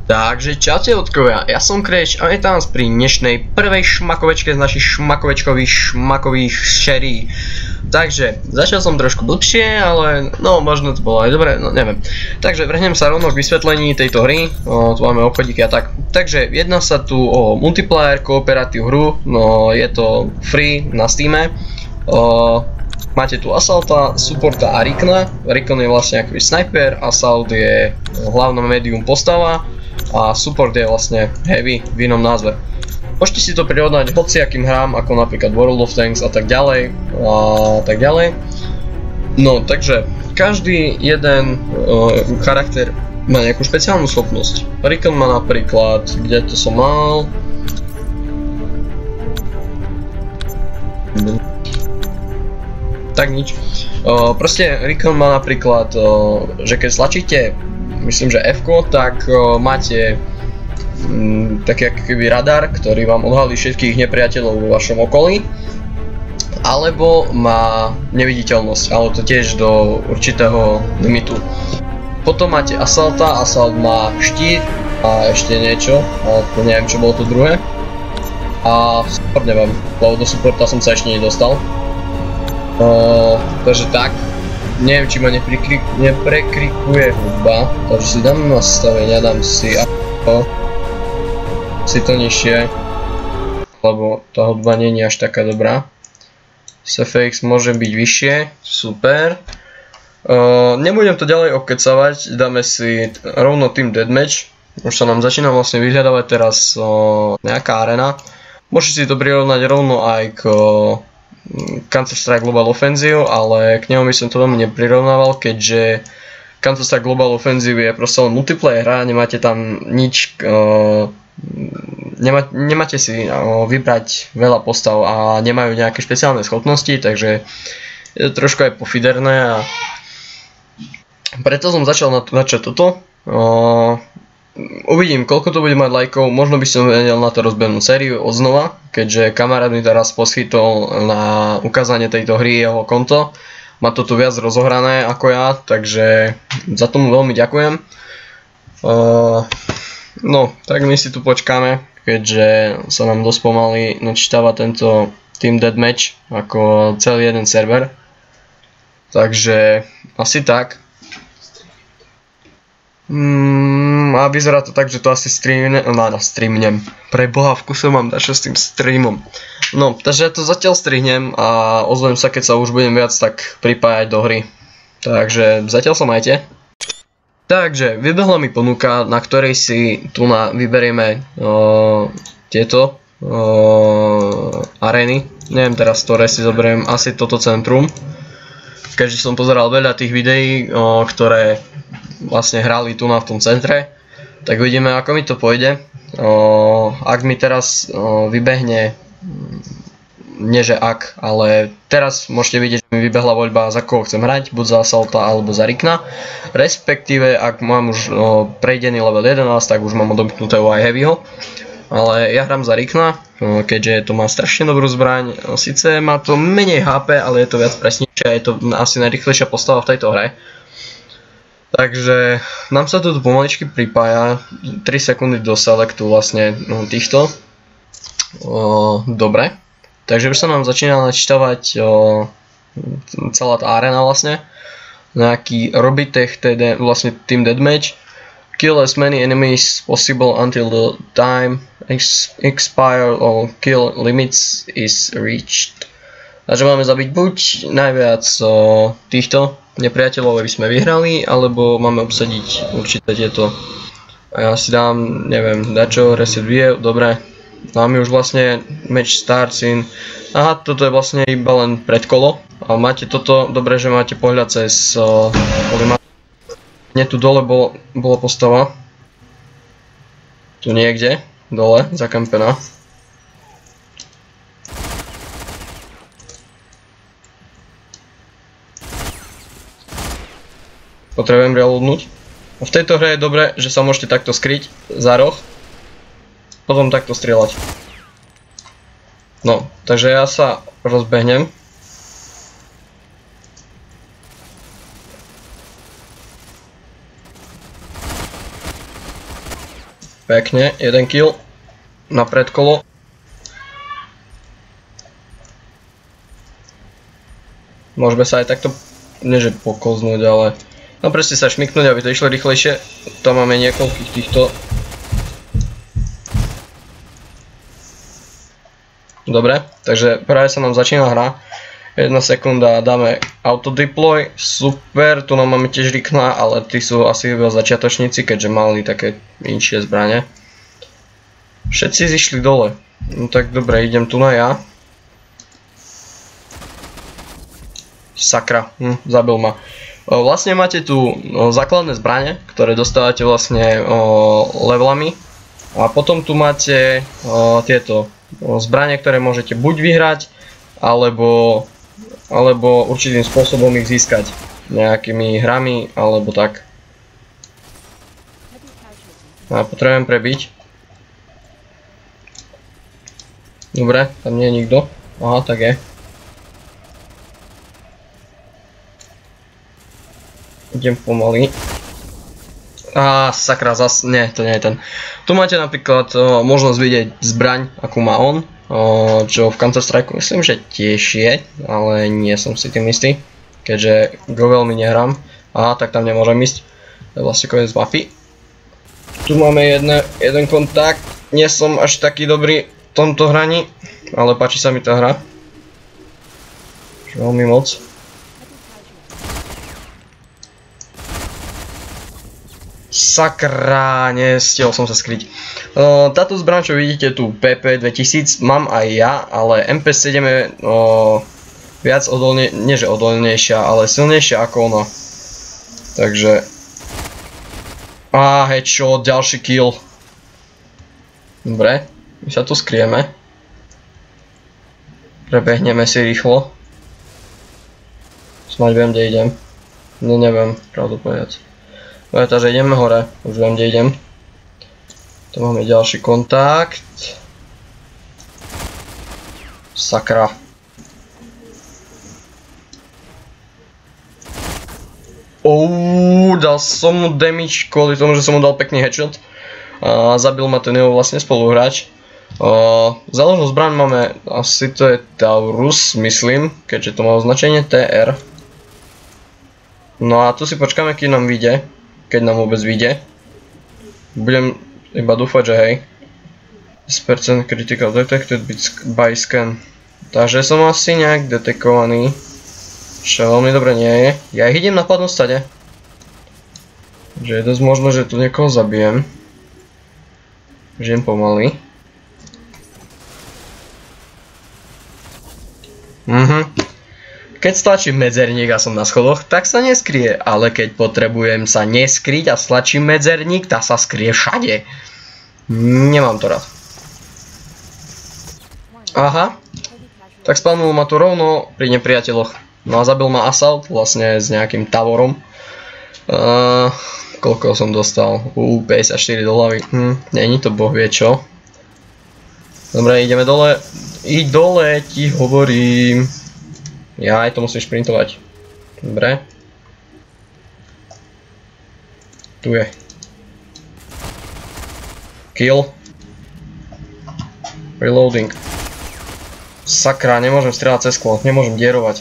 Takže čaute odkovia, ja som Kreš a vítam vás pri dnešnej prvej šmakovečke z našich šmakových šerí. Takže, začal som trošku blbšie, ale no možno to bolo aj dobre, no neviem. Takže vrhnem sa rovno k vysvetlení tejto hry, tu máme obchodíky a tak. Takže jedná sa tu o multiplayer kooperatív hru, no je to free na Steame. Máte tu Assaulta, Supporta a Rikna. Rikon je vlastne akoby sniper, Assault je hlavná medium postava a Support je vlastne heavy v inom názve. Môžete si to prirovnať hociakým hrám, ako napríklad World of Tanks a tak ďalej. No, takže každý jeden charakter má nejakú špeciálnu schopnosť. Rikon má napríklad, kde to som mal... Tak nič. Proste Rikon má napríklad, že keď stlačíte, myslím, že F-ko, tak máte taký akýby radar, ktorý vám odhalí všetkých nepriateľov vo vašom okolí. Alebo má neviditeľnosť, ale to tiež do určitého limitu. Potom máte Assaulta, Assault má štít a ešte niečo, ale to neviem, čo bolo to druhé. A Support neviem, lebo do Supporta som sa ešte nedostal. Takže tak, neviem, či ma neprekrikuje hudba, takže si dám nastavenia, dám si to nižšie, lebo tá hudba nie je až taká dobrá. SFX môže byť vyššie, super. Nebudem to ďalej okecavať, dáme si rovno Team Deathmatch. Už sa nám začína vlastne vyhľadávať teraz nejaká arena. Môžete si to prirovnať rovno aj k Counter-Strike Global Offensive, ale k nemu by som to veľmi neprirovnával, keďže Counter-Strike Global Offensive je proste len multiplayer hra, nemáte tam nič, nemáte si vybrať veľa postav a nemajú nejaké špeciálne schopnosti, takže je to trošku aj pofiderné a preto som začal načať toto. Uvidím, koľko to bude mať lajkov, možno by som vedel na to rozbehnúť sériu odznova, keďže kamarát mi teraz poskytol na ukázanie tejto hry jeho konto. Má to tu viac rozohrané ako ja, takže za tomu veľmi ďakujem. No, tak my si tu počkáme, keďže sa nám dosť pomaly načítava tento Team Deathmatch ako celý jeden server. Takže asi tak. A vyzerá to tak, že to asi streamnem. Preboha, v kuse mám dačo s tým streamom. No, takže ja to zatiaľ strihnem a ozvem sa, keď sa už budem viac tak pripájať do hry. Takže zatiaľ sa majte. Takže vybehla mi ponuka, na ktorej si tu vyberieme tieto arény. Neviem teraz, ktoré si zoberiem, asi toto centrum. Keďže som pozeral veľa tých videí, ktoré vlastne hrali tu v tom centre, tak vidíme, ako mi to pôjde. Ak mi teraz vybehne, nie že ak, ale teraz môžete vidieť, že mi vybehla voľba, za koho chcem hrať, buď za Assaulta alebo za Rikna. Respektíve, ak mám už prejdený level 11, tak už mám odomknutého aj Heavyho. Ale ja hrám za Rikna, keďže to má strašne dobrú zbraň. Sice má to menej HP, ale je to viac presnejšie a je to asi najrýchlejšia postava v tejto hre. Takže nám sa to tu pomaličky pripája, 3 sekundy do selectu vlastne týchto. Dobre, takže už sa nám začína načítavať celá tá arena vlastne. Nejaký Robitech, teda vlastne Team Deathmatch. Kill as many enemies possible until the time expire or kill limits is reached. Takže máme zabiť buď najviac týchto nepriateľov, aby sme vyhrali, alebo máme obsadiť určité tieto. A ja si dám, neviem, dačo, reset view, dobre. Máme už vlastne match starts in. Aha, toto je vlastne iba len predkolo. A máte toto, dobre, že máte pohľad cez tu dole bola postava. Tu niekde, dole, zakampená. Potrebujem reloadnúť. A v tejto hre je dobré, že sa môžete takto skryť za roh. Potom takto strieľať. No, takže ja sa rozbehnem. Pekne, jeden kill na predkolo. Môžeme sa aj takto, neže pokoznúť, ale no proste sa šmyknúť, aby to išlo rýchlejšie. Tam máme niekoľkých týchto. Dobre, takže práve sa nám začína hra. 1 sekunda, dáme autodeploy, super, tu nám máme tiež rikna, ale tí sú asi iba začiatočníci, keďže mali také inšie zbrane. Všetci zišli dole, no tak dobre, idem tu na ja. Sakra, zabil ma. Vlastne máte tu základné zbrane, ktoré dostávate vlastne levelami. A potom tu máte tieto zbrane, ktoré môžete buď vyhrať, alebo určitým spôsobom ich získať. Nejakými hrami, alebo tak. A potrebujem prebiť. Dobre, tam nie je nikto. Aha, tak je. Idem pomaly. Sakra, nie, to nie je ten. Tu máte napríklad možnosť vidieť zbraň, akú má on. Čo v Counter Strike myslím, že tiež je, ale nie som si tým istý, keďže go veľmi nehrám. Aha, tak tam nemôžem ísť. To je vlastne koniec mapy. Tu máme jeden kontakt. Nie som až taký dobrý v tomto hraní, ale páči sa mi tá hra. Veľmi moc. Sakra, nestihol som sa skryť. Táto zbraň, čo vidíte tu, PP2000, mám aj ja, ale MP7 je viac odolnejšia, ale silnejšia ako ona. Takže... headshot, ďalší kill. Dobre, my sa tu skryjeme. Prebehneme si rýchlo. Snáď viem, kde idem. No neviem, pravdu povedať. Takže ideme hore, už viem, kde idem. Tu máme ďalší kontakt. Sakra. Dal som mu damage kvôli tomu, že som mu dal pekný headshot. Zabil ma ten jeho vlastne spoluhráč. Záložnú zbraň máme, asi to je Taurus, myslím, keďže to má označenie TR. No a tu si počkáme, keď nám vyjde. Keď nám vôbec vyjde. Budem iba dúfať, že hej. 10% critical detected by scan. Takže som asi nejak detekovaný. Čo veľmi dobre nie je. Ja ich idem napadnúť stade. Takže je dosť možné, že tu niekoho zabijem. Žijem pomaly. Keď stlačím medzerník a som na schodoch, tak sa neskrie, ale keď potrebujem sa neskryť a stlačím medzerník, tak sa skrie všade. Nemám to rád. Aha, tak spavnul ma tu rovno pri nepriateľoch. No a zabil ma Assault, vlastne s nejakým Tavorom. Koľko som dostal? 54 do hlavy. Není to boh vie čo. Dobre, ideme dole. I dole ti hovorím. Ja aj to musím šprintovať. Dobre. Tu je. Kill. Reloading. Sakra, nemôžem strieľať cez sklo, nemôžem dierovať.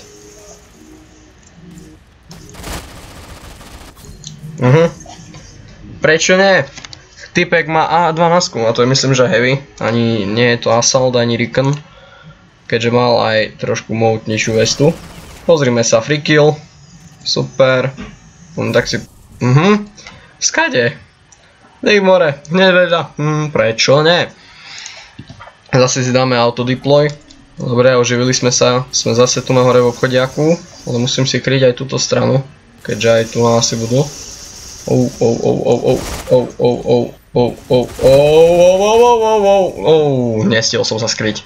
Prečo nie? Typek má A12, a to je myslím, že heavy. Ani nie je to Assault, ani Recon. Keďže mal aj trošku mohutnejšiu vestu. Pozrime sa, free kill. Super. Tak si... Skade? Nech more, hneď vedľa. Prečo nie? Zase si dáme autodeploy. Dobre, oživili sme sa. Sme zase tu na hore v obchodiaku. Ale musím si kryť aj túto stranu. Keďže aj tu asi budú. Nestihol som sa skryť.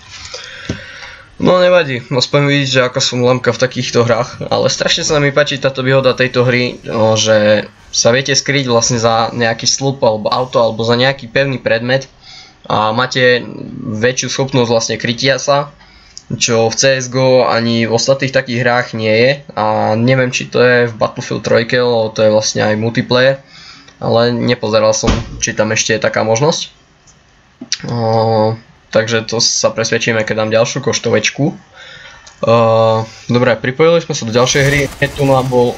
No nevadí, aspoň vidíš, že ako som lamka v takýchto hrách, ale strašne sa mi páči táto výhoda tejto hry, že sa viete skryť vlastne za nejaký slup alebo auto alebo za nejaký pevný predmet a máte väčšiu schopnosť vlastne krytia sa, čo v CSGO ani v ostatných takých hrách nie je a neviem, či to je v Battlefield 3, lebo to je vlastne aj multiplayer, ale nepozeral som, či tam ešte je taká možnosť. Takže to sa presvedčíme, keď dám ďalšiu koštovečku. Dobre, pripojili sme sa do ďalšej hry. Tu bol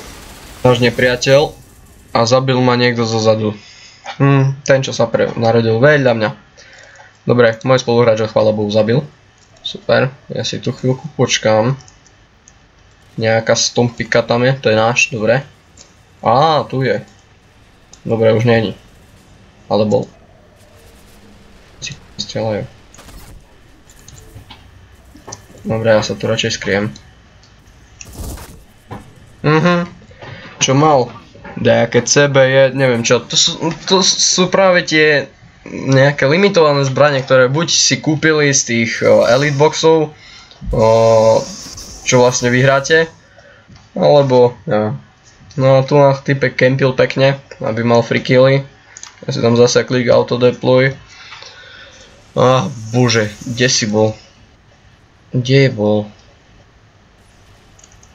náš nepriateľ a zabil ma niekto zozadu. Ten, čo sa narodil vedľa mňa. Dobre, môj spoluhráč ho chvála Bohu zabil. Super, ja si tu chvíľku počkám. Nejaká stompika tam je, to je náš, dobre. Á, tu je. Dobre, už není. Ale bol. Si strieľajú. Dobre, ja sa tu radšej skriem. Čo mal? Nejaké CB, neviem čo. To sú práve tie nejaké limitované zbranie, ktoré buď si kúpili z tých Elite boxov, čo vlastne vyhráte, alebo ja. No a tu na typek campil pekne, aby mal free killy. Ja si tam zase klik auto deploy. Bože, kde si bol? Kde bol?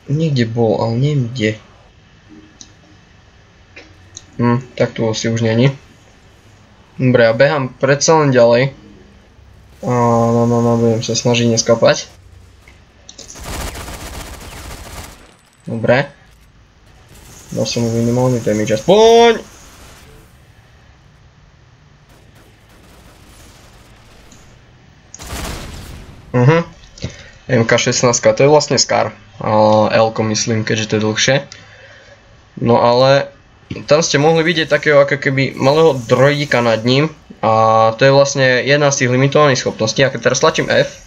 Niekde bol, ale neviem kde. Tak tu si už není. Dobre, ja behám predsa len ďalej. Budem sa snažiť neskapať. Dobre. Dal som mu minimálny damage, aspoň! MK16, to je vlastne Scar. L-ko myslím, keďže to je dlhšie. No ale tam ste mohli vidieť takého ako keby malého droidika nad ním. A to je vlastne jedna z tých limitovaných schopností. A keď teraz tlačím F,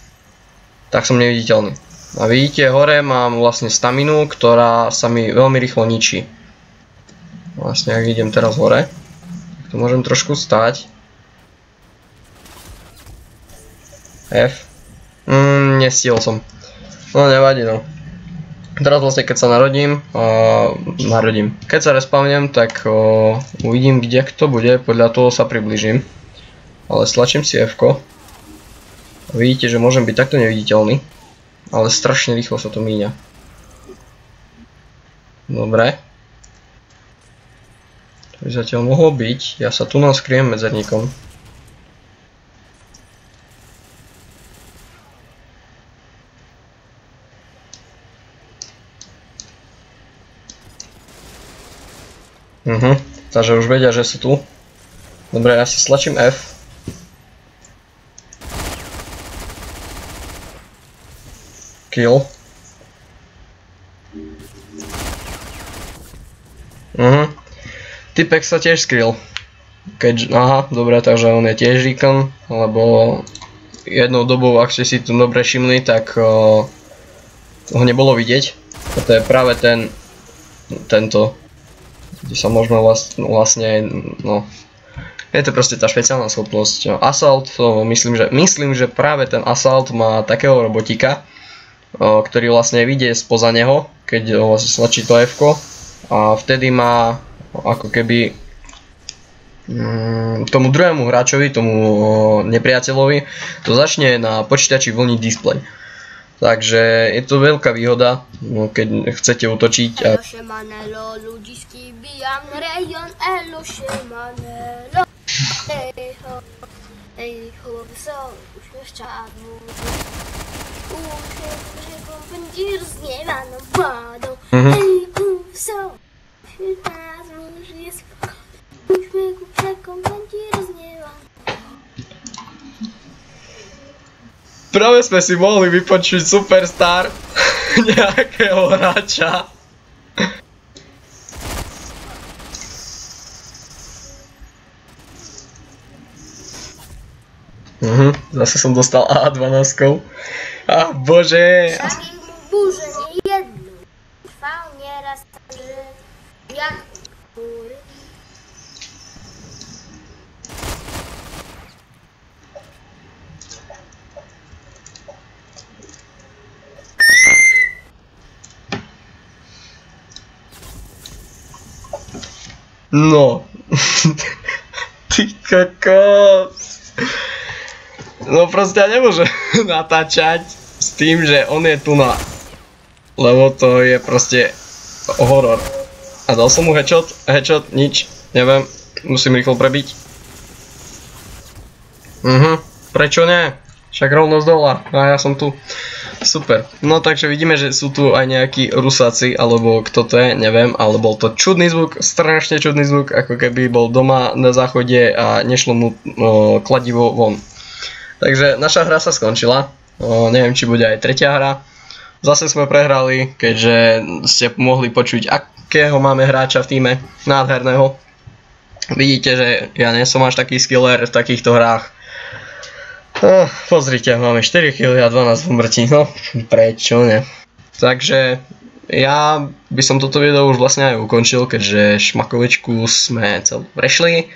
tak som neviditeľný. A vidíte, hore mám vlastne staminu, ktorá sa mi veľmi rýchlo ničí. Vlastne ak idem teraz hore, tak to môžem trošku stáť. F. Nestihol som. No nevadí no. Teraz vlastne keď sa narodím, keď sa respawnem, tak uvidím kde kto bude, podľa toho sa priblížim. Ale stlačím si F-ko. Vidíte, že môžem byť takto neviditeľný. Ale strašne rýchlo sa to míňa. Dobre. To by zatiaľ mohlo byť. Ja sa tu naskriem medzerníkom. Takže už vedia, že sú tu. Dobre, ja si stlačím F. Kill. Typek sa tiež skryl. Dobre, takže on je tiež recon, lebo jednou dobou, ak ste si tu dobre všimli, tak ho nebolo vidieť. To je práve tento, kde sa môžeme vlastne, no, je to proste tá špeciálna schopnosť. Assault, myslím, že práve ten Assault má takého robotika, ktorý vlastne vyjde spoza neho, keď vlastne stlačí to F-ko a vtedy má ako keby tomu druhému hráčovi, tomu nepriateľovi, to začne na počítači vlniť displej. Takže je to veľká výhoda, keď chcete útočiť. Práve sme si mohli vypočuť Superstar nejakého hráča. Zase som dostal A12. Bože. Burzę nie jedną. Trwał nieraz tak, że jak góry. No. Ty kokos. No proste ja nemôžem natáčať s tým, že on je tu na. Lebo to je proste horor. A dal som mu headshot, nič, neviem. Musím rýchlo prebiť. Prečo nie? Však rovno z dola. A ja som tu. Super. No takže vidíme, že sú tu aj nejakí Rusáci, alebo kto to je, neviem, ale bol to čudný zvuk, strašne čudný zvuk, ako keby bol doma na záchode a nešlo mu kladivo von. Takže naša hra sa skončila. Neviem, či bude aj tretia hra. Zase sme prehrali, keďže ste mohli počuť, akého máme hráča v tíme. Nádherného. Vidíte, že ja nie som až taký skiller v takýchto hrách. Pozrite, máme 4 killy a 12 umrtí, no prečo ne? Takže ja by som toto video už vlastne aj ukončil, keďže šmakovičku sme celú prešli.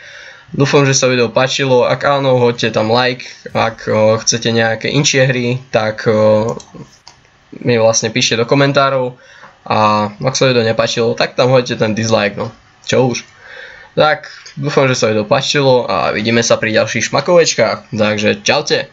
Dúfam, že sa video páčilo, ak áno, hoďte tam like, ak chcete nejaké inšie hry, tak mi vlastne píšte do komentárov a ak sa video nepáčilo, tak tam hoďte ten dislike, no čo už. Tak, dúfam, že sa video páčilo a vidíme sa pri ďalších šmakovečkách, takže čaute.